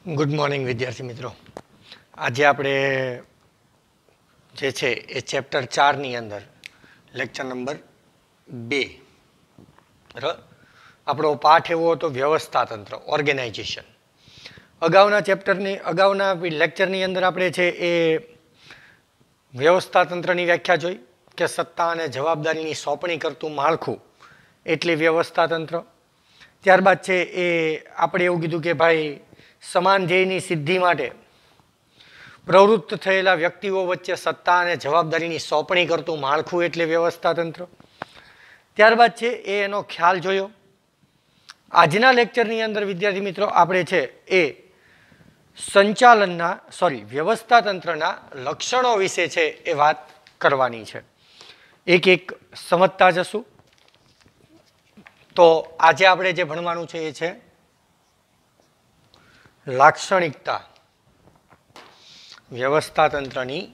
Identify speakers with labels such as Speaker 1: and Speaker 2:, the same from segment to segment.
Speaker 1: Good morning વિદ્યાર્થી મિત્રો. આજે આપણે જે છે એ ચેપ્ટર 4ની અંદર લેક્ચર નંબર 2 બરાબર. આપણો પાઠ એવો હતો વ્યવસ્થા તંત્ર, ઓર્ગેનાઇઝેશન. અગાઉના લેક્ચરની અંદર આપણે છે એ વ્યવસ્થા તંત્રની વ્યાખ્યા જોઈ કે સત્તા અને જવાબદારીની સોંપણી કરતું માળખું એટલે વ્યવસ્થા તંત્ર. ત્યારબાદ છે એ આપણે એવું કીધું કે ભાઈ સમાન ધ્યેયની સિદ્ધિ માટે પ્રવૃત્ત થયેલા વ્યક્તિઓ વચ્ચે સત્તા અને જવાબદારીની સોંપણી કરતું માળખું એટલે વ્યવસ્થા તંત્ર. ત્યારબાદ છે એનો ખ્યાલ જોયો. આજના લેક્ચરની અંદર વિદ્યાર્થી મિત્રો આપણે છે એ વ્યવસ્થા તંત્રના લક્ષણો વિશે છે એ વાત કરવાની છે. એક એક સમજતા જશું. તો આજે આપણે જે ભણવાનું છે એ છે લાક્ષણિકતા, વ્યવસ્થા તંત્રની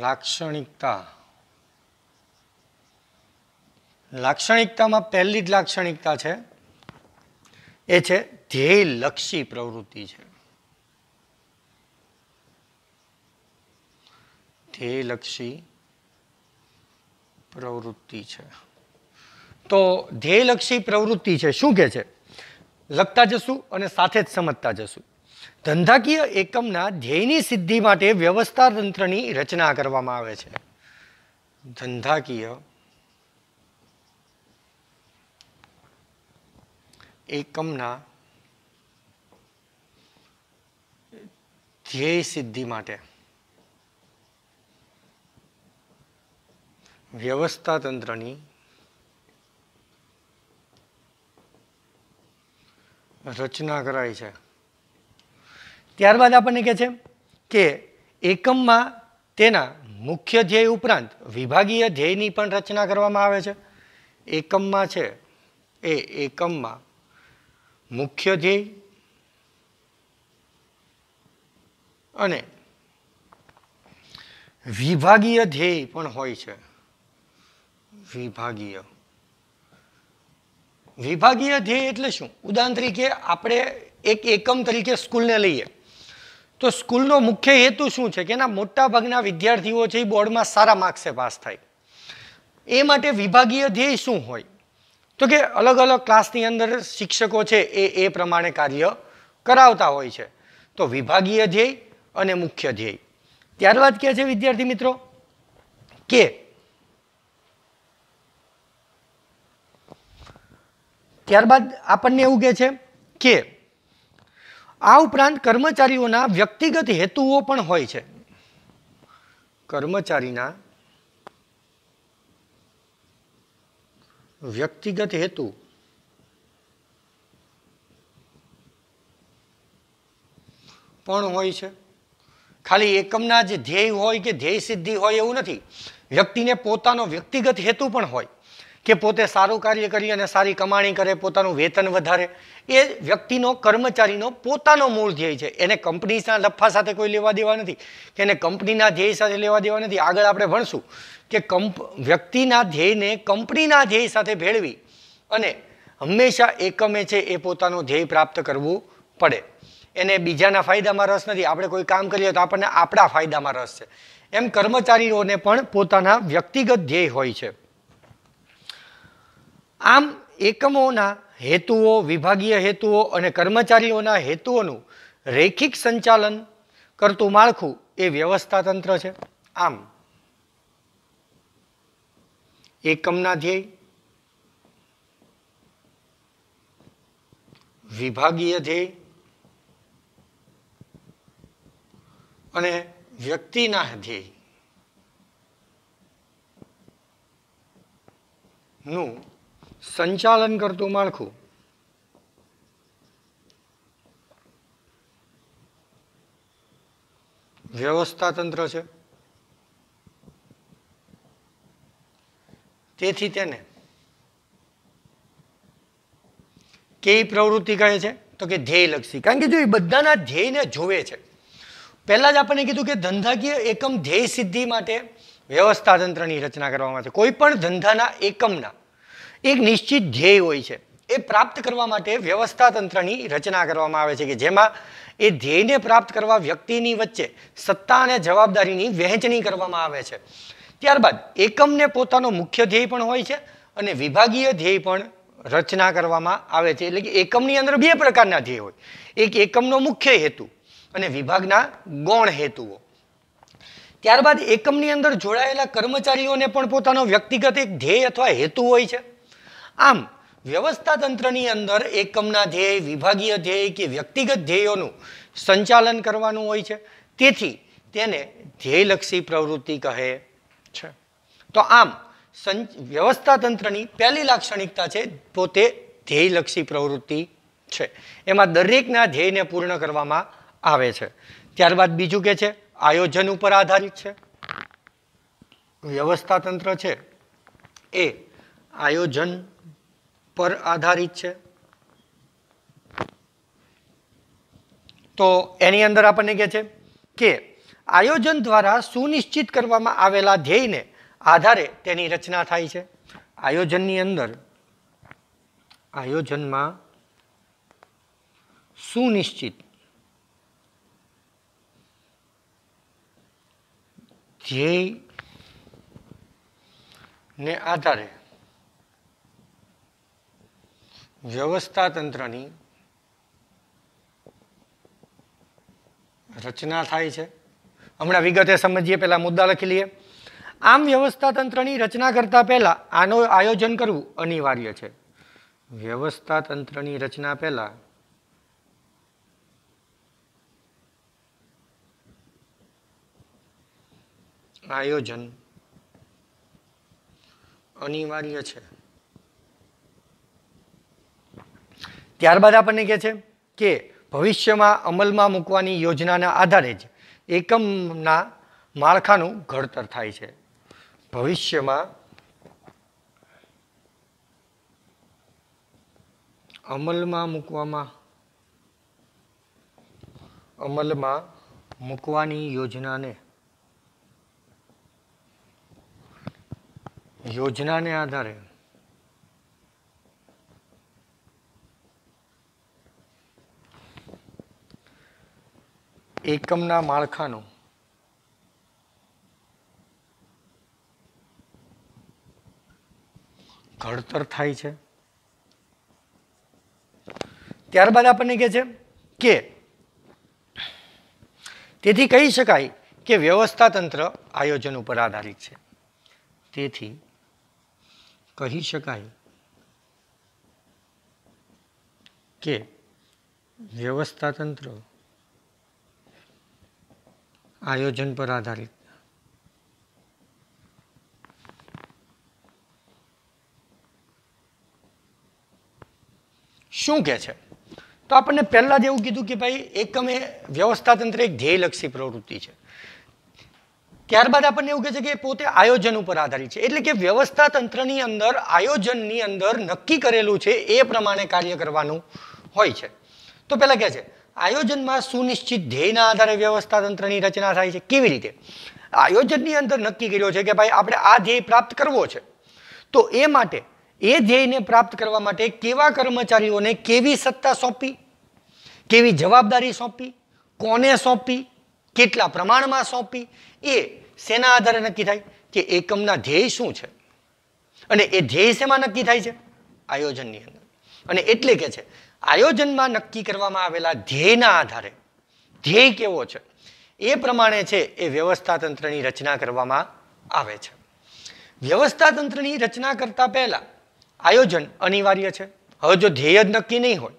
Speaker 1: લાક્ષણિકતા. લાક્ષણિકતામાં પહેલી જ લાક્ષણિકતા છે એ છે ધ્યેયલક્ષી પ્રવૃત્તિ છે. ધ્યેયલક્ષી પ્રવૃત્તિ છે. તો ધ્યેયલક્ષી પ્રવૃત્તિ છે શું કે છે લખતા જશું અને સાથે જ સમજતા જશું. ધંધાકીય એકમના ધ્યેયની સિદ્ધિ માટે વ્યવસ્થા તંત્રની રચના કરવામાં આવે છે. ધંધાકીય એકમના ધ્યેય સિદ્ધિ માટે વ્યવસ્થા તંત્રની રચના કરાય છે. ત્યારબાદ આપણને કહે છે કે એકમમાં તેના મુખ્ય ધ્યેય ઉપરાંત વિભાગીય ધ્યેયની પણ રચના કરવામાં આવે છે. એકમમાં છે એ એકમમાં મુખ્ય ધ્યેય અને વિભાગીય ધ્યેય પણ હોય છે. વિભાગીય ધ્યેય એટલે શું? ઉદાહરણ તરીકે આપણે એક એકમ તરીકે સ્કૂલને લઈએ તો સ્કૂલનો મુખ્ય હેતુ શું છે કે એના મોટા ભાગના વિદ્યાર્થીઓ છે એ બોર્ડમાં સારા માર્ક્સે પાસ થાય. એ માટે વિભાગીય ધ્યેય શું હોય તો કે અલગ અલગ ક્લાસની અંદર શિક્ષકો છે એ પ્રમાણે કાર્ય કરાવતા હોય છે. તો વિભાગીય ધ્યેય અને મુખ્ય ધ્યેય. ત્યારબાદ કહે છે વિદ્યાર્થી મિત્રો કે ત્યારબાદ આપણને એવું કહે છે કે આ ઉપરાંત કર્મચારીઓના વ્યક્તિગત હેતુઓ પણ હોય છે. કર્મચારીના વ્યક્તિગત હેતુ પણ હોય છે. ખાલી એકમના જે ધ્યેય હોય કે ધ્યેય સિદ્ધિ હોય એવું નથી. વ્યક્તિને પોતાનો વ્યક્તિગત હેતુ પણ હોય કે પોતે સારું કાર્ય કરી અને સારી કમાણી કરે, પોતાનું વેતન વધારે. એ વ્યક્તિનો, કર્મચારીનો પોતાનો મૂળ ધ્યેય છે. એને કંપનીના લફા સાથે કોઈ લેવા દેવા નથી કે એને કંપનીના ધ્યેય સાથે લેવા દેવા નથી. આગળ આપણે ભણશું કે વ્યક્તિના ધ્યેયને કંપનીના ધ્યેય સાથે ભેળવી અને હંમેશા એકમે છે એ પોતાનું ધ્યેય પ્રાપ્ત કરવું પડે. એને બીજાના ફાયદામાં રસ નથી. આપણે કોઈ કામ કરીએ તો આપણને આપણા ફાયદામાં રસ છે. એમ કર્મચારીઓને પણ પોતાના વ્યક્તિગત ધ્યેય હોય છે. આમ એકમોના હેતુઓ, વિભાગીય હેતુઓ અને કર્મચારીઓના હેતુઓનું રૈખિક સંચાલન કરતું માળખું એ વ્યવસ્થા તંત્ર છે. આમ એકમના ધ્યેય, વિભાગીય ધ્યેય અને વ્યક્તિના ધ્યેય નું સંચાલન કરતું માળખું વ્યવસ્થા તંત્ર છે. તેથી તેને કેવી પ્રવૃત્તિ કહે છે તો કે ધ્યેયલક્ષી. કારણ કે જો એ બધાના ધ્યેયને જોવે છે. પહેલા જ આપણને કીધું કે ધંધાકીય એકમ ધ્યેય સિદ્ધિ માટે વ્યવસ્થા તંત્રની રચના કરવામાં આવે છે. કોઈ પણ ધંધાના એકમના એક નિશ્ચિત ધ્યેય હોય છે. એ પ્રાપ્ત કરવા માટે વ્યવસ્થા તંત્રની રચના કરવામાં આવે છે કે જેમાં એ ધ્યેયને પ્રાપ્ત કરવા વ્યક્તિની વચ્ચે સત્તા અને જવાબદારીની વહેંચણી કરવામાં આવે છે. ત્યારબાદ એકમને પોતાનો મુખ્ય ધ્યેય પણ હોય છે અને વિભાગીય ધ્યેય પણ રચના કરવામાં આવે છે. એટલે કે એકમની અંદર બે પ્રકારના ધ્યેય હોય, એક એકમનો મુખ્ય હેતુ અને વિભાગના ગૌણ હેતુઓ. ત્યારબાદ એકમની અંદર જોડાયેલા કર્મચારીઓને પણ પોતાનો વ્યક્તિગત એક ધ્યેય અથવા હેતુ હોય છે. આમ વ્યવસ્થા તંત્રની અંદર એકમના ધ્યેય, વિભાગીય ધ્યેય કે વ્યક્તિગત ધ્યેયોનું સંચાલન કરવાનું હોય છે. તેથી તેને ધ્યેયલક્ષી પ્રવૃત્તિ કહે છે. તો આમ વ્યવસ્થા તંત્રની પહેલી લાક્ષણિકતા છે પોતે ધ્યેયલક્ષી પ્રવૃત્તિ છે. એમાં દરેકના ધ્યેયને પૂર્ણ કરવામાં આવે છે. ત્યારબાદ બીજું કે છે આયોજન ઉપર આધારિત છે. વ્યવસ્થા તંત્ર છે એ આયોજન પર આધારિત છે. તો એની અંદર આપણને કહે છે કે આયોજન દ્વારા સુનિશ્ચિત કરવામાં આવેલા ધ્યેયને આધારે તેની રચના થાય છે. આયોજનમાં સુનિશ્ચિત ધ્યેયને આધારે વ્યવસ્થા તંત્રની રચના થાય છે. હમણાં વિગતે સમજીએ, પહેલા મુદ્દા લખી લઈએ. આમ વ્યવસ્થા તંત્રની રચના કરતા પહેલા આનું આયોજન કરવું અનિવાર્ય છે. વ્યવસ્થા તંત્રની રચના પહેલા આયોજન અનિવાર્ય છે. ત્યારબાદ આપણને કહે છે કે ભવિષ્યમાં અમલમાં મૂકવાની યોજનાના આધારે જ એકમના માળખાનું ઘડતર થાય છે. ભવિષ્યમાં અમલમાં મૂકવાની યોજનાને આધારે એકમના માળખાનું ઘડતર થાય છે. ત્યારબાદ આપણને કહે છે કે તેથી કહી શકાય કે વ્યવસ્થા તંત્ર આયોજન ઉપર આધારિત છે. તેથી કહી શકાય કે વ્યવસ્થા તંત્ર આયોજન પર આધારિત. શું કે છે? તો આપણને પહેલા જ એવું કીધું કે ભાઈ એકમ એ વ્યવસ્થા તંત્ર એક ધ્યેયલક્ષી પ્રવૃત્તિ છે. ત્યારબાદ આપણને એવું કહે છે કે પોતે આયોજન ઉપર આધારિત છે. એટલે કે વ્યવસ્થા તંત્રની અંદર આયોજનની અંદર નક્કી કરેલું છે એ પ્રમાણે કાર્ય કરવાનું હોય છે. તો પહેલા કહે છે આયોજનમાં સુનિશ્ચિત ધ્યેયના આધારે વ્યવસ્થા તંત્રની રચના થાય છે. કેવી રીતે? આયોજનની અંદર નક્કી કર્યો છે કે ભાઈ આપણે આ ધ્યેય પ્રાપ્ત કરવો છે, તો એ માટે એ ધ્યેયને પ્રાપ્ત કરવા માટે કેવા કર્મચારીઓને કેવી સત્તા સોંપી, કેવી જવાબદારી સોંપી, કોને સોંપી, કેટલા પ્રમાણમાં સોંપી, એ શેના આધારે નક્કી થાય કે એકમના ધ્યેય શું છે. અને એ ધ્યેય શેમાં નક્કી થાય છે? આયોજનની અંદર. અને એટલે કે છે આયોજનમાં નક્કી કરવામાં આવેલા ધ્યેયના આધારે ધ્યેય કેવો છે એ પ્રમાણે છે એ વ્યવસ્થા તંત્રની રચના કરવામાં આવે છે. વ્યવસ્થા તંત્રની રચના કરતા પહેલા આયોજન અનિવાર્ય છે. હવે જો ધ્યેય જ નક્કી નહીં હોય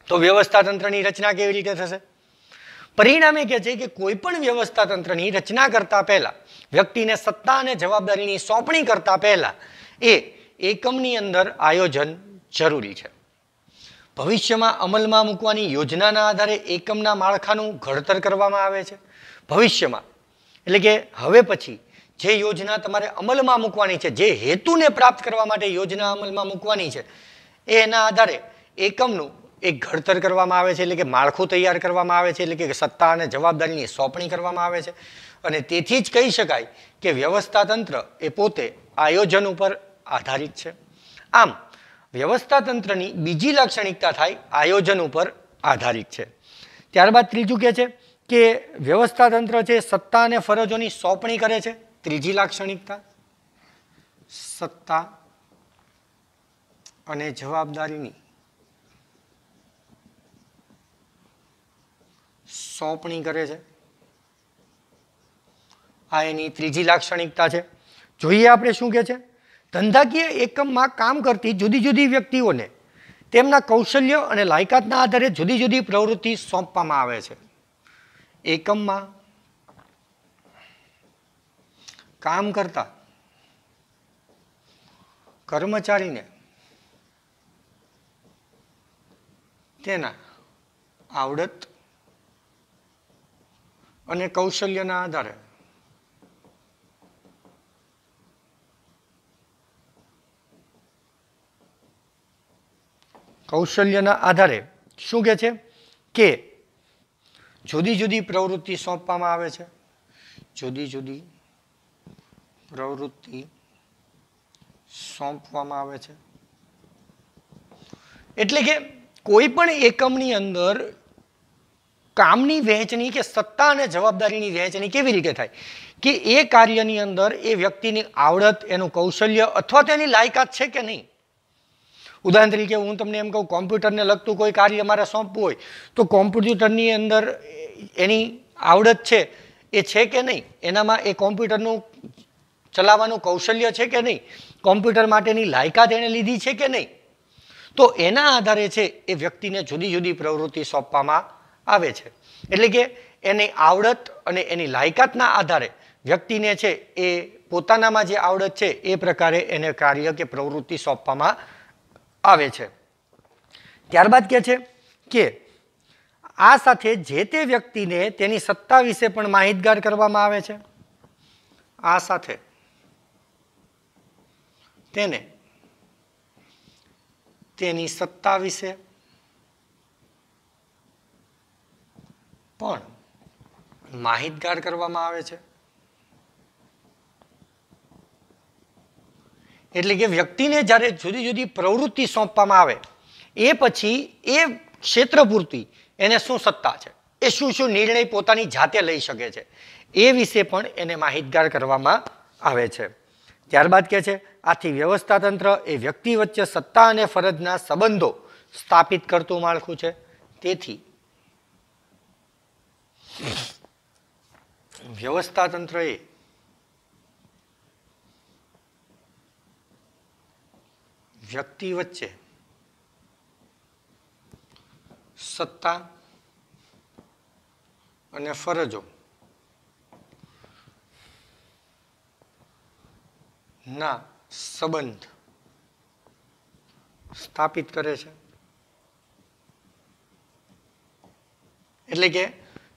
Speaker 1: તો વ્યવસ્થા તંત્રની રચના કેવી રીતે થશે? પરિણામે કહે છે કે કોઈ પણ વ્યવસ્થા તંત્રની રચના કરતા પહેલા વ્યક્તિને સત્તા અને જવાબદારીની સોંપણી કરતા પહેલા એ એકમની અંદર આયોજન જરૂરી છે. ભવિષ્યમાં અમલમાં મૂકવાની યોજનાના આધારે એકમના માળખાનું ઘડતર કરવામાં આવે છે. ભવિષ્યમાં એટલે કે હવે પછી જે યોજના તમારે અમલમાં મૂકવાની છે, જે હેતુને પ્રાપ્ત કરવા માટે યોજના અમલમાં મૂકવાની છે, એના આધારે એકમનું એક ઘડતર કરવામાં આવે છે. એટલે કે માળખું તૈયાર કરવામાં આવે છે. એટલે કે સત્તા અને જવાબદારીની સોંપણી કરવામાં આવે છે. અને તેથી જ કહી શકાય કે વ્યવસ્થા તંત્ર એ પોતે આયોજન ઉપર આધારિત છે. આમ વ્યવસ્થા તંત્રની બીજી લાક્ષણિકતા થાય આયોજન ઉપર આધારિત છે. ત્યારબાદ ત્રીજું કહે છે કે વ્યવસ્થા તંત્ર છે સત્તા અને ફરજોની સોંપણી કરે છે. ત્રીજી લાક્ષણિકતા સત્તા અને જવાબદારીની સોંપણી કરે છે. આ એની ત્રીજી લાક્ષણિકતા છે. જોઈએ આપણે શું કહે છે. ધંધાકીય એકમમાં કામ કરતી જુદી જુદી વ્યક્તિઓને તેમના કૌશલ્ય અને લાયકાતના આધારે જુદી જુદી પ્રવૃત્તિ સોંપવામાં આવે છે. એકમમાં કામ કરતા કર્મચારીને તેના આવડત અને કૌશલ્યના આધારે શું કહે છે કે જુદી જુદી પ્રવૃત્તિ સોંપવામાં આવે છે. જુદી જુદી પ્રવૃત્તિ સોંપવામાં આવે છે. એટલે કે કોઈ પણ એકમની અંદર કામની વહેંચણી કે સત્તા અને જવાબદારીની વહેંચણી કેવી રીતે થાય કે એ કાર્યની અંદર એ વ્યક્તિની આવડત, એનું કૌશલ્ય અથવા તેની લાયકાત છે કે નહીં. ઉદાહરણ તરીકે હું તમને એમ કહું, કોમ્પ્યુટરને લગતું કોઈ કાર્ય મારે સોંપવું હોય તો કોમ્પ્યુટરની અંદર એની આવડત છે એ છે કે નહીં, એનામાં એ કોમ્પ્યુટરનું ચલાવવાનું કૌશલ્ય છે કે નહીં, કોમ્પ્યુટર માટેની લાયકાત એણે લીધી છે કે નહીં. તો એના આધારે છે એ વ્યક્તિને જુદી જુદી પ્રવૃત્તિ સોંપવામાં આવે છે. એટલે કે એની આવડત અને એની લાયકાતના આધારે વ્યક્તિને છે એ પોતાનામાં જે આવડત છે એ પ્રકારે એને કાર્ય કે પ્રવૃત્તિ સોંપવામાં આવે છે. ત્યારબાદ કહે છે કે આ સાથે જે તે વ્યક્તિને તેની સત્તા વિશે પણ માહિતગાર કરવામાં આવે છે. આ સાથે તેને તેની સત્તા વિશે પણ માહિતગાર કરવામાં આવે છે. એટલે કે વ્યક્તિને જ્યારે જુદી જુદી પ્રવૃત્તિ સોંપવામાં આવે એ પછી એ ક્ષેત્ર પૂરતી એને શું સત્તા છે, એ શું શું નિર્ણય પોતાની જાતે લઈ શકે છે એ વિશે પણ એને માહિતગાર કરવામાં આવે છે. ત્યારબાદ કહે છે આથી વ્યવસ્થા તંત્ર એ વ્યક્તિ વચ્ચે સત્તા અને ફરજના સંબંધો સ્થાપિત કરતું માળખું છે. તેથી વ્યવસ્થા તંત્ર એ વ્યક્તિ વચ્ચે સત્તા અને ફરજો ના સંબંધ સ્થાપિત કરે છે. એટલે કે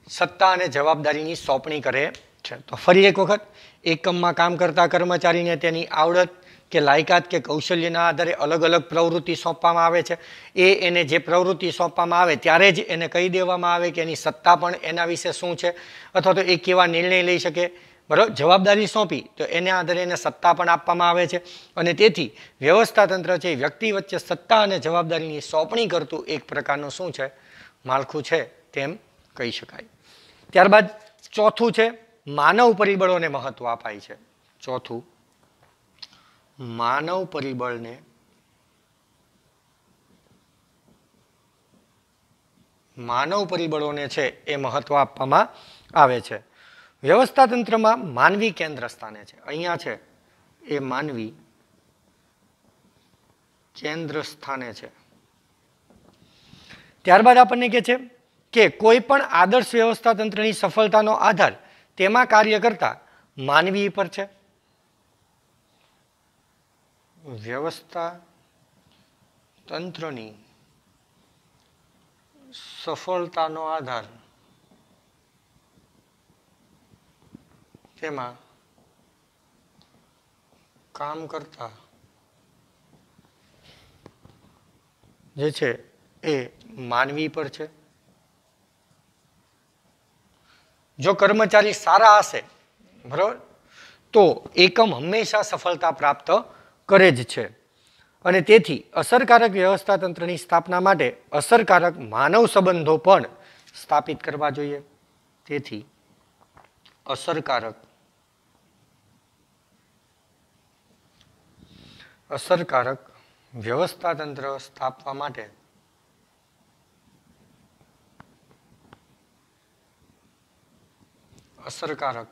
Speaker 1: સત્તા અને જવાબદારીની સોંપણી કરે છે. તો ફરી એક વખત, એકમમાં કામ કરતા કર્મચારીને તેની આવડત કે લાયકાત કે કૌશલ્યના આધારે અલગ અલગ પ્રવૃત્તિ સોંપવામાં આવે છે. એને જે પ્રવૃત્તિ સોંપવામાં આવે ત્યારે જ એને કહી દેવામાં આવે કે એની સત્તા પણ એના વિશે શું છે અથવા તો એ કેવા નિર્ણય લઈ શકે. બરાબર, જવાબદારી સોંપી તો એના આધારે એને સત્તા પણ આપવામાં આવે છે. અને તેથી વ્યવસ્થા તંત્ર છે વ્યક્તિ વચ્ચે સત્તા અને જવાબદારીની સોંપણી કરતું એક પ્રકારનું શું છે, માળખું છે તેમ કહી શકાય. ત્યારબાદ ચોથું છે માનવ પરિબળોને મહત્વ અપાય છે. ચોથું, માનવ પરિબળને માનવ પરિબળોને છે એ મહત્વ આપવામાં આવે છે. વ્યવસ્થા તંત્રમાં માનવી કેન્દ્ર સ્થાને છે. અહીંયા છે એ માનવી કેન્દ્ર સ્થાને છે. ત્યારબાદ આપણને કહે છે કે કોઈ પણ આદર્શ વ્યવસ્થા તંત્રની સફળતાનો આધાર તેમાં કાર્ય કરતા માનવી પર છે. વ્યવસ્થા તંત્રની સફળતાનો આધાર તેમાં કામ કરતા જે છે એ માનવી પર છે. જો કર્મચારી સારા હશે, બરાબર, તો એકમ હંમેશા સફળતા પ્રાપ્ત કરે જ છે. અને તેથી અસરકારક વ્યવસ્થા તંત્રની સ્થાપના માટે અસરકારક માનવ સંબંધો પણ સ્થાપિત કરવા જોઈએ. તેથી અસરકારક વ્યવસ્થા તંત્ર સ્થાપવા માટે અસરકારક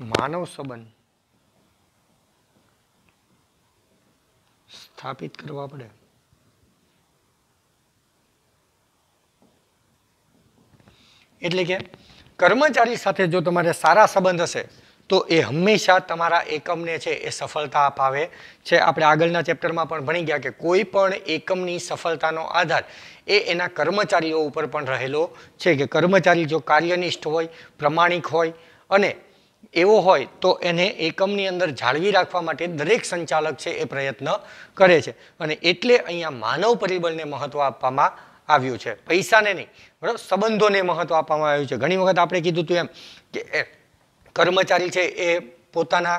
Speaker 1: માનવ સંબંધ સ્થાપિત કરવા પડે. એટલે કે કર્મચારી સાથે જો તમારે સારા સંબંધ હશે તો એ હંમેશા તમારા એકમને છે એ સફળતા અપાવે છે. આપણે આગળના ચેપ્ટરમાં પણ ભણી ગયા કે કોઈ પણ એકમની સફળતાનો આધાર એ એના કર્મચારીઓ ઉપર પણ રહેલો છે. કે કર્મચારી જો કાર્યનિષ્ઠ હોય, પ્રમાણિક હોય અને એવો હોય તો એને એકમની અંદર જાળવી રાખવા માટે દરેક સંચાલક છે એ પ્રયત્ન કરે છે. અને એટલે અહીંયા માનવ પરિબળને મહત્વ આપવામાં આવ્યું છે, પૈસાને નહીં, બરાબર, સંબંધોને મહત્વ આપવામાં આવ્યું છે. ઘણી વખત આપણે કીધું હતું એમ કે કર્મચારી છે એ પોતાના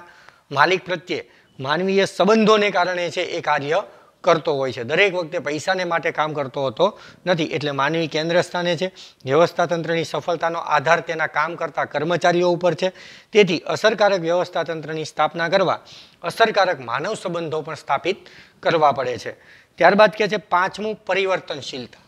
Speaker 1: માલિક પ્રત્યે માનવીય સંબંધોને કારણે છે એ કાર્ય કરતો હોય છે, દરેક વખતે પૈસાને માટે કામ કરતો હોતો નથી. એટલે માનવી કેન્દ્ર સ્થાને છે. વ્યવસ્થા તંત્રની સફળતાનો આધાર તેના કામ કરતા કર્મચારીઓ ઉપર છે. તેથી અસરકારક વ્યવસ્થા તંત્રની સ્થાપના કરવા અસરકારક માનવ સંબંધો પણ સ્થાપિત કરવા પડે છે. ત્યારબાદ કહે છે પાંચમું, પરિવર્તનશીલતા.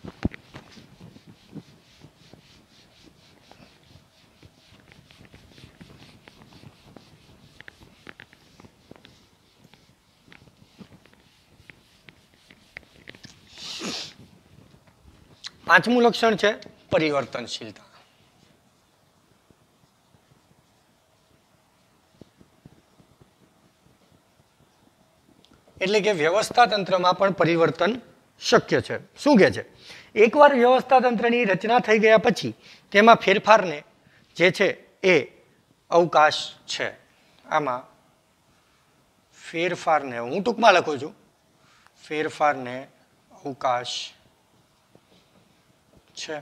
Speaker 1: પાંચમું લક્ષણ છે પરિવર્તનશીલતા. એટલે કે વ્યવસ્થા તંત્રમાં પણ પરિવર્તન શક્ય છે. શું કહે છે? એકવાર વ્યવસ્થા તંત્રની રચના થઈ ગયા પછી તેમાં ફેરફારને જે છે એ અવકાશ છે. આમાં ફેરફારને હું ટૂંકમાં લખું છું, ફેરફારને અવકાશ છે.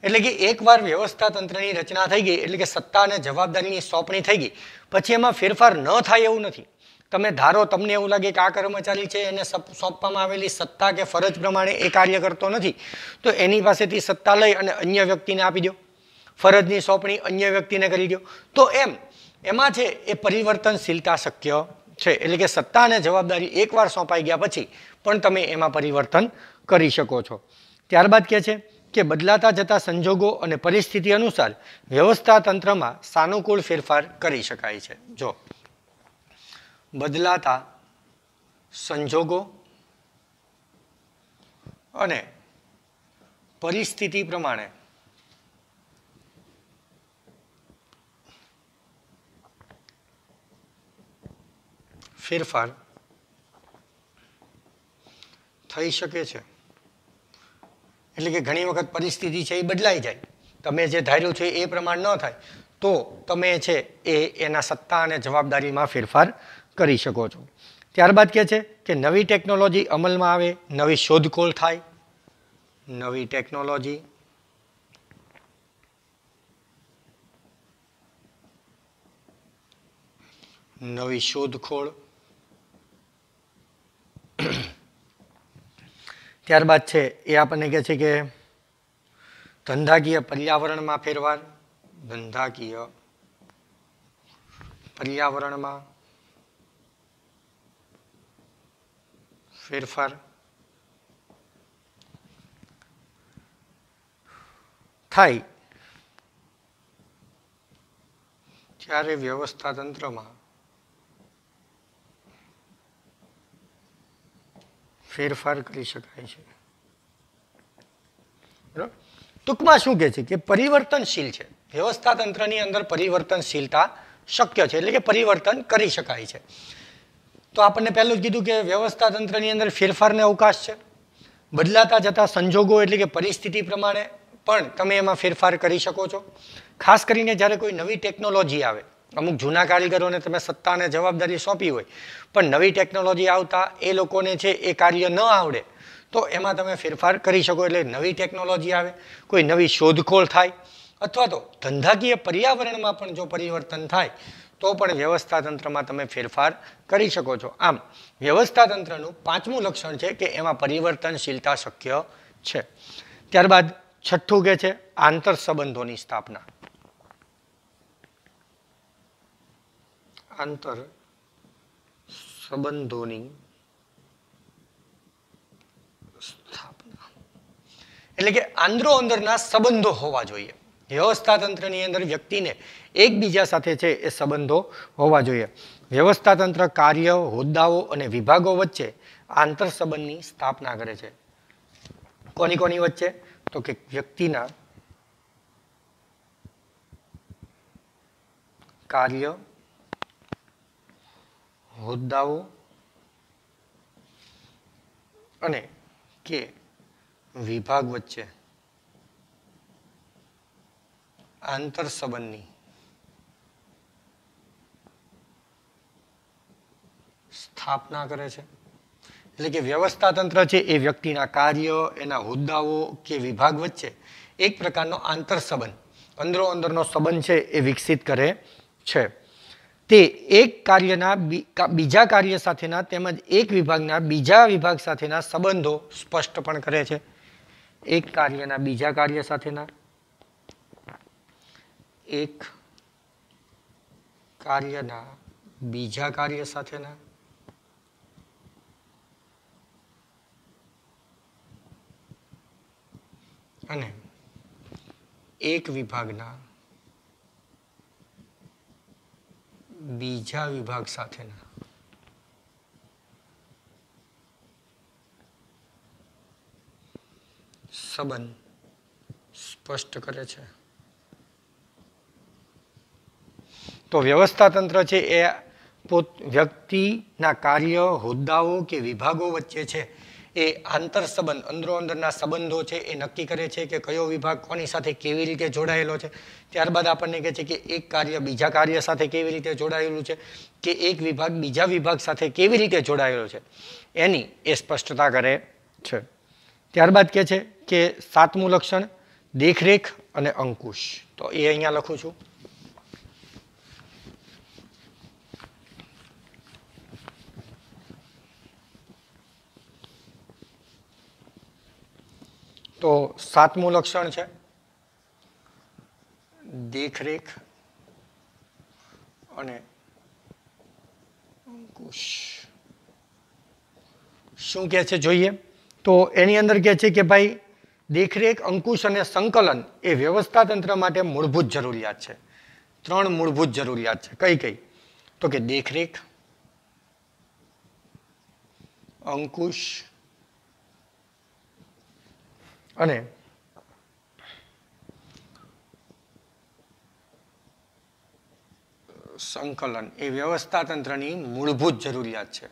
Speaker 1: એટલે કે એકવાર વ્યવસ્થા તંત્રની રચના થઈ ગઈ એટલે કે સત્તા અને જવાબદારીની સોંપણી થઈ ગઈ પછી એમાં ફેરફાર ન થાય એવું નથી. તમે ધારો, તમને એવું લાગે કે આ કર્મચારી છે એને સોંપવામાં આવેલી સત્તા કે ફરજ પ્રમાણે એ કાર્ય કરતો નથી, તો એની પાસેથી સત્તા લઈ અને અન્ય વ્યક્તિને આપી દો, ફરજની સોંપણી અન્ય વ્યક્તિને કરી દો. તો એમાં છે એ પરિવર્તનશીલતા શક્ય છે. એટલે કે સત્તા અને જવાબદારી એકવાર સોંપાઈ ગયા પછી પણ તમે એમાં પરિવર્તન કરી શકો છો. ત્યારબાદ કહે છે કે બદલાતા જતા સંજોગો અને પરિસ્થિતિ અનુસાર વ્યવસ્થા તંત્રમાં સાનુકૂળ ફેરફાર કરી શકાય છે. જો બદલાતા સંજોગો અને પરિસ્થિતિ પ્રમાણે ફેરફાર થઈ શકે છે. એટલે કે ઘણી વખત પરિસ્થિતિ છે એ બદલાઈ જાય, તમે જે ધાર્યું છે એ પ્રમાણ ન થાય તો તમે છે એના સત્તા અને જવાબદારીમાં ફેરફાર કરી શકો છો. ત્યારબાદ કહે છે કે નવી ટેકનોલોજી અમલમાં આવે, નવી શોધખોળ થાય, નવી ટેકનોલોજી નવી શોધખોળ. ત્યારબાદ છે એ આપણને કહે છે કે ધંધાકીય પર્યાવરણમાં ફેરફાર, ધંધાકીય પર્યાવરણમાં ફેરફાર થાય ત્યારે વ્યવસ્થા તંત્રમાં ફેરફાર કરી શકાય છે. બરાબર, ટૂંકમાં શું કહે છે કે પરિવર્તનશીલ છે, વ્યવસ્થા તંત્રની અંદર પરિવર્તનશીલતા શક્ય છે, એટલે કે પરિવર્તન કરી શકાય છે. તો આપણને પહેલું જ કીધું કે વ્યવસ્થા તંત્રની અંદર ફેરફારને અવકાશ છે. બદલાતા જતા સંજોગો એટલે કે પરિસ્થિતિ પ્રમાણે પણ તમે એમાં ફેરફાર કરી શકો છો. ખાસ કરીને જ્યારે કોઈ નવી ટેકનોલોજી આવે, અમુક જૂના કારીગરોને તમે સત્તા અને જવાબદારી સોંપી હોય પણ નવી ટેકનોલોજી આવતા એ લોકોને છે એ કાર્ય ન આવડે તો એમાં તમે ફેરફાર કરી શકો. એટલે નવી ટેકનોલોજી આવે, કોઈ નવી શોધખોળ થાય અથવા તો ધંધાકીય પર્યાવરણમાં પણ જો પરિવર્તન થાય તો પણ વ્યવસ્થા તંત્રમાં તમે ફેરફાર કરી શકો છો. આમ વ્યવસ્થા તંત્રનું પાંચમું લક્ષણ છે કે એમાં પરિવર્તનશીલતા શક્ય છે. ત્યારબાદ છઠ્ઠું કે છે આંતર સંબંધોની સ્થાપના. આંતર સંબંધોની સ્થાપના એટલે કે આંદરો અંદરના સંબંધો હોવા જોઈએ. વ્યવસ્થા તંત્રની અંદર વ્યક્તિને એકબીજા સાથે છે એ સંબંધો હોવા જોઈએ. વ્યવસ્થા તંત્ર કાર્ય, હોદ્દાઓ અને વિભાગો વચ્ચે આંતર સંબંધની સ્થાપના કરે છે. કોની કોની વચ્ચે? તો કે વ્યક્તિના કાર્ય, હોદ્દાઓ અને કે વિભાગ વચ્ચે આંતર સંબંધની સ્થાપના કરે છે. એટલે કે વ્યવસ્થા તંત્ર છે એ વ્યક્તિના કાર્ય, એના હોદ્દાઓ કે વિભાગ વચ્ચે એક પ્રકારનો આંતર સંબંધ, અંદરો અંદરનો સંબંધ છે એ વિકસિત કરે છે. તે એક કાર્યના બીજા કાર્ય સાથેના તેમજ એક વિભાગના બીજા વિભાગ સાથેના સંબંધો સ્પષ્ટ પણ કરે છે. એક કાર્યના બીજા કાર્ય સાથેના, એક કાર્યના બીજા કાર્ય સાથેના અને એક વિભાગના બીજા વિભાગ સાથેના સંબંધ સ્પષ્ટ કરે છે. તો વ્યવસ્થા તંત્ર છે એ વ્યક્તિના કાર્ય, હોદ્દાઓ કે વિભાગો વચ્ચે છે એ આંતર સંબંધ, અંદરો અંદરના સંબંધો છે એ નક્કી કરે છે કે કયો વિભાગ કોની સાથે કેવી રીતે જોડાયેલો છે. ત્યારબાદ આપણને કહે છે કે એક કાર્ય બીજા કાર્ય સાથે કેવી રીતે જોડાયેલું છે, કે એક વિભાગ બીજા વિભાગ સાથે કેવી રીતે જોડાયેલો છે, એની એ સ્પષ્ટતા કરે છે. ત્યારબાદ કહે છે કે સાતમું લક્ષણ દેખરેખ અને અંકુશ. તો એ અહીંયા લખું છું. તો સાતમું લક્ષણ છે દેખરેખ અને અંકુશ. શું કહે છે જોઈએ? તો એની અંદર કહે છે કે ભાઈ દેખરેખ, અંકુશ અને સંકલન એ વ્યવસ્થા તંત્ર માટે મૂળભૂત જરૂરિયાત છે. ત્રણ મૂળભૂત જરૂરિયાત છે. કઈ કઈ? તો કે દેખરેખ, અંકુશ અને સંકલન એ વ્યવસ્થા તંત્રની મૂળભૂત જરૂરિયાત છે.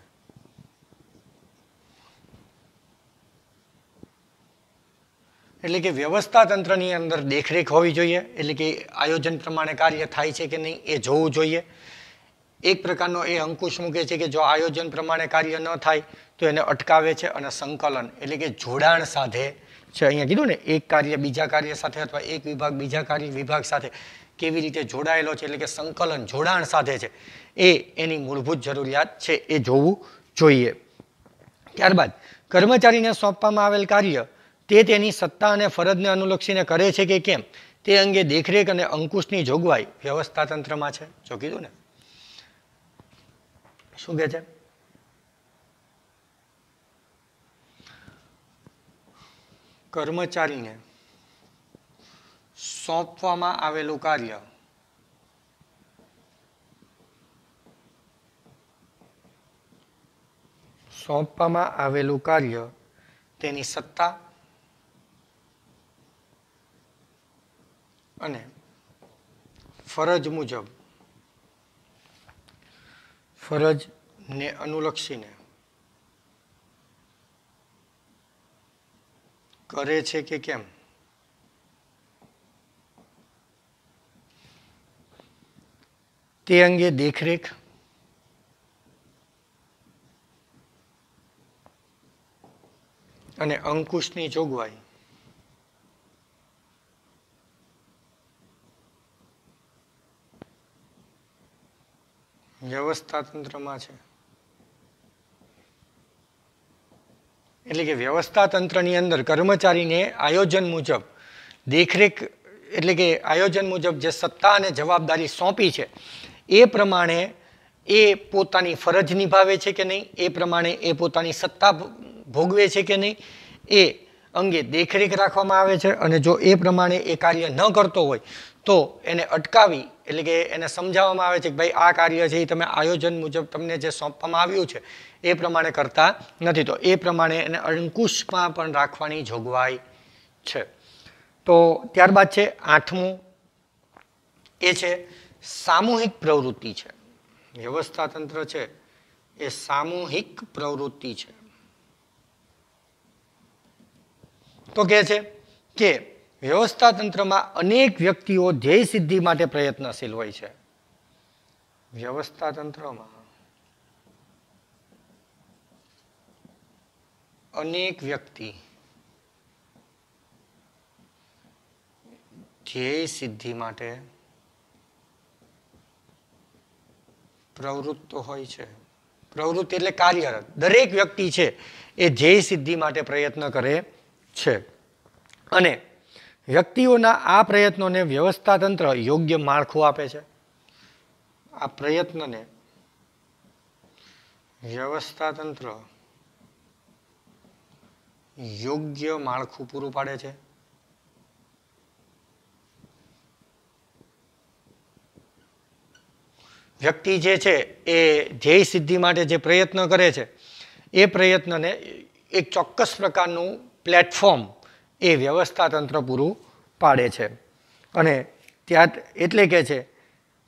Speaker 1: એટલે કે વ્યવસ્થા તંત્રની અંદર દેખરેખ હોવી જોઈએ, એટલે કે આયોજન પ્રમાણે કાર્ય થાય છે કે નહીં એ જોવું જોઈએ. એક પ્રકારનો એ અંકુશ મૂકે છે કે જો આયોજન પ્રમાણે કાર્ય ન થાય તો એને અટકાવે છે. અને સંકલન એટલે કે જોડાણ સાધે છે. અહીંયા કીધું ને, એક કાર્ય બીજા કાર્ય સાથે અથવા એક વિભાગ બીજા કાર્ય વિભાગ સાથે કેવી રીતે જોડાયેલો છે, એટલે કે સંકલન, જોડાણ સાધે છે, એ એની મૂળભૂત જરૂરિયાત છે, એ જોવું જોઈએ. ત્યારબાદ કર્મચારીને સોંપવામાં આવેલ કાર્ય તે તેની સત્તા અને ફરજને અનુલક્ષીને કરે છે કે કેમ તે અંગે દેખરેખ અને અંકુશની જોગવાઈ વ્યવસ્થા તંત્રમાં છે. જો કીધું ને, શું કહે છે? કર્મચારીને સોંપવામાં આવેલું કાર્ય તેની સત્તા અને ફરજ મુજબ, ફરજને અનુલક્ષીને કરે છે કે કેમ તે અંગે દેખરેખ અને અંકુશની જોગવાઈ વ્યવસ્થા તંત્રમાં છે. એટલે કે વ્યવસ્થા તંત્રની અંદર કર્મચારીને આયોજન મુજબ દેખરેખ એટલે કે આયોજન મુજબ જે સત્તા અને જવાબદારી સોંપી છે એ પ્રમાણે એ પોતાની ફરજ નિભાવે છે કે નહીં, એ પ્રમાણે એ પોતાની સત્તા ભોગવે છે કે નહીં, એ અંગે દેખરેખ રાખવામાં આવે છે. અને જો એ પ્રમાણે એ કાર્ય ન કરતો હોય તો એને અટકાવી એટલે કે એને સમજાવવામાં આવે છે કે ભાઈ આ કાર્ય છે એ તમે આયોજન મુજબ તમને જે સોંપવામાં આવ્યું છે એ પ્રમાણે કરતા નથી, તો એ પ્રમાણે એને અંકુશમાં પણ રાખવાની જોગવાઈ છે. તો ત્યારબાદ છે 8મું, એ છે સામૂહિક પ્રવૃત્તિ છે. વ્યવસ્થા તંત્ર છે એ સામૂહિક પ્રવૃત્તિ છે. તો કહે છે કે વ્યવસ્થા તંત્રમાં અનેક વ્યક્તિઓ ધ્યેય સિદ્ધિ માટે પ્રયત્નશીલ હોય છે. વ્યવસ્થા તંત્રમાં અનેક વ્યક્તિ ધ્યેય સિદ્ધિ માટે પ્રવૃત્ત હોય છે. પ્રવૃત્તિ એટલે કાર્યરત. દરેક વ્યક્તિ છે એ ધ્યેય સિદ્ધિ માટે પ્રયત્ન કરે છે અને વ્યક્તિઓના આ પ્રયત્નોને વ્યવસ્થા તંત્ર યોગ્ય માળખું આપે છે. આ પ્રયત્નને વ્યવસ્થા તંત્ર યોગ્ય માળખું પૂરું પાડે છે. વ્યક્તિ જે છે એ ધ્યેય સિદ્ધિ માટે જે પ્રયત્ન કરે છે એ પ્રયત્નને એક ચોક્કસ પ્રકારનું પ્લેટફોર્મ એ વ્યવસ્થા તંત્ર પૂરું પાડે છે. અને ત્યાં એટલે કે છે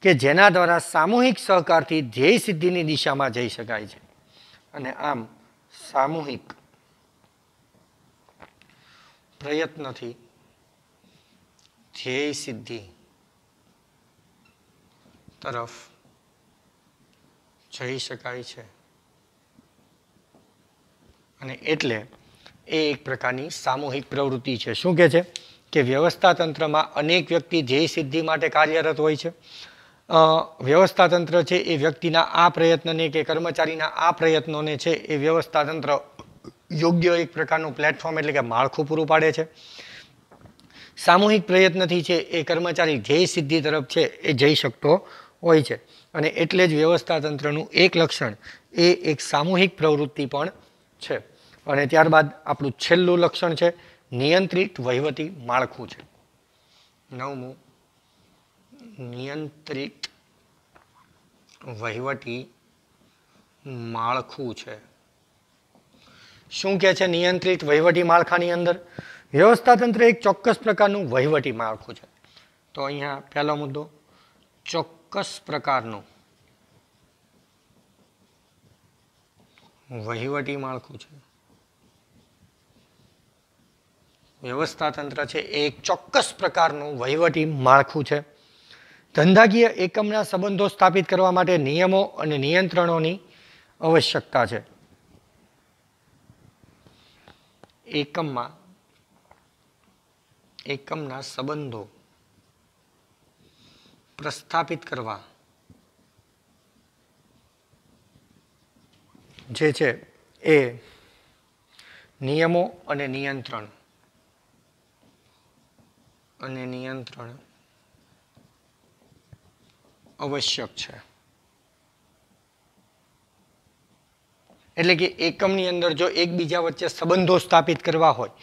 Speaker 1: કે જેના દ્વારા સામૂહિક સહકારથી ધ્યેય સિદ્ધિની દિશામાં જઈ શકાય છે. અને આમ સામૂહિક પ્રયત્નથી ધ્યેય સિદ્ધિ તરફ જઈ શકાય છે. અને એટલે એ એક પ્રકારની સામૂહિક પ્રવૃત્તિ છે. શું કહે છે કે વ્યવસ્થા તંત્રમાં અનેક વ્યક્તિ ધ્યેય સિદ્ધિ માટે કાર્યરત હોય છે. વ્યવસ્થા તંત્ર છે એ વ્યક્તિના આ પ્રયત્નને કે કર્મચારીના આ પ્રયત્નોને છે એ વ્યવસ્થા તંત્ર યોગ્ય એક પ્રકારનું પ્લેટફોર્મ એટલે કે માળખું પૂરું પાડે છે. સામૂહિક પ્રયત્નથી છે એ કર્મચારી ધ્યેય સિદ્ધિ તરફ છે એ જઈ શકતો હોય છે. અને એટલે જ વ્યવસ્થા તંત્રનું એક લક્ષણ એ એક સામૂહિક પ્રવૃત્તિ પણ છે. અને ત્યારબાદ આપણું છેલ્લું લક્ષણ છે નિયંત્રિત વહીવટી માળખું છે. 9મું નિયંત્રિત વહીવટી માળખું છે. શું કહે છે નિયંત્રિત વહીવટી માળખાની અંદર? વ્યવસ્થા તંત્ર એક ચોક્કસ પ્રકારનું વહીવટી માળખું છે. તો અહીંયા પહેલો મુદ્દો ચોક્કસ પ્રકારનું વહીવટી માળખું છે. વ્યવસ્થા તંત્ર છે એ એક ચોક્કસ પ્રકારનું વહીવટી માળખું છે. ધંધાકીય એકમના સંબંધો સ્થાપિત કરવા માટે નિયમો અને નિયંત્રણોની આવશ્યકતા છે. એકમના સંબંધો પ્રસ્થાપિત કરવા જે છે એ નિયમો અને નિયંત્રણ આવશ્યક છે. એટલે કે એકમની અંદર જો એકબીજા વચ્ચે સંબંધો સ્થાપિત કરવા હોય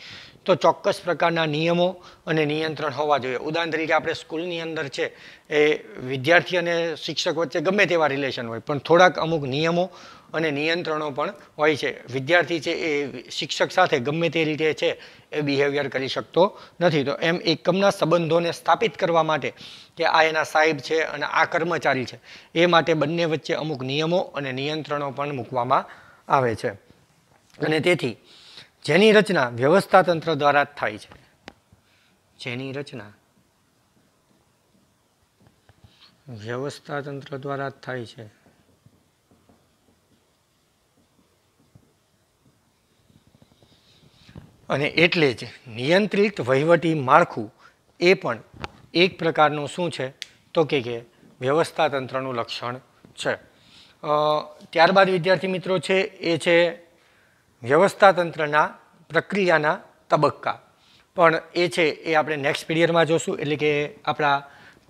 Speaker 1: તો ચોક્કસ પ્રકારના નિયમો અને નિયંત્રણ હોવા જોઈએ. ઉદાહરણ તરીકે આપણે સ્કૂલની અંદર છે એ વિદ્યાર્થી અને શિક્ષક વચ્ચે ગમે તેવા રિલેશન હોય પણ થોડાક અમુક નિયમો અને નિયંત્રણો પણ હોય છે. વિદ્યાર્થી છે એ શિક્ષક સાથે ગમે તે રીતે છે એ બિહેવિયર કરી શકતો નથી. તો એમ એકમના સંબંધોને સ્થાપિત કરવા માટે કે આ એના સાહેબ છે અને આ કર્મચારી છે એ માટે બંને વચ્ચે અમુક નિયમો અને નિયંત્રણો પણ મૂકવામાં આવે છે. અને તેથી જેની રચના વ્યવસ્થા તંત્ર દ્વારા જ થાય છે. જેની રચના વ્યવસ્થા તંત્ર દ્વારા જ થાય છે. અને એટલે જ નિયંત્રિત વહીવટી માળખું એ પણ એક પ્રકારનું શું છે તો કે વ્યવસ્થા તંત્રનું લક્ષણ છે. ત્યારબાદ વિદ્યાર્થી મિત્રો છે એ છે વ્યવસ્થાતંત્રના પ્રક્રિયાના તબક્કા, પણ એ છે એ આપણે નેક્સ્ટ પીરિયડમાં જોશું, એટલે કે આપણા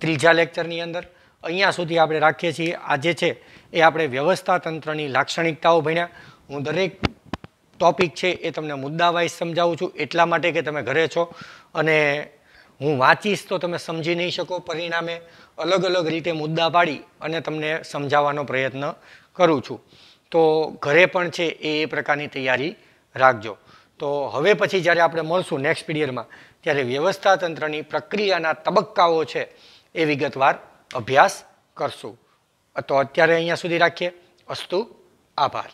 Speaker 1: ત્રીજા લેક્ચરની અંદર. અહીંયા સુધી આપણે રાખીએ છીએ. આજે છે એ આપણે વ્યવસ્થાતંત્રની લાક્ષણિકતાઓ ભણ્યા. હું દરેક ટોપિક છે એ તમને મુદ્દા વાઇઝ સમજાવું છું, એટલા માટે કે તમે ઘરે છો અને હું વાંચીશ તો તમે સમજી નહીં શકો, પરિણામે અલગ અલગ રીતે મુદ્દા પાડી અને તમને સમજાવવાનો પ્રયત્ન કરું છું. તો ઘરે પણ છે એ પ્રકારની તૈયારી રાખજો. તો હવે પછી જ્યારે આપણે મળશું નેક્સ્ટ પીરિયડમાં, ત્યારે વ્યવસ્થાતંત્રની પ્રક્રિયાના તબક્કાઓ છે એ વિગતવાર અભ્યાસ કરશું. તો અત્યારે અહીંયા સુધી રાખીએ. અસ્તુ. આભાર.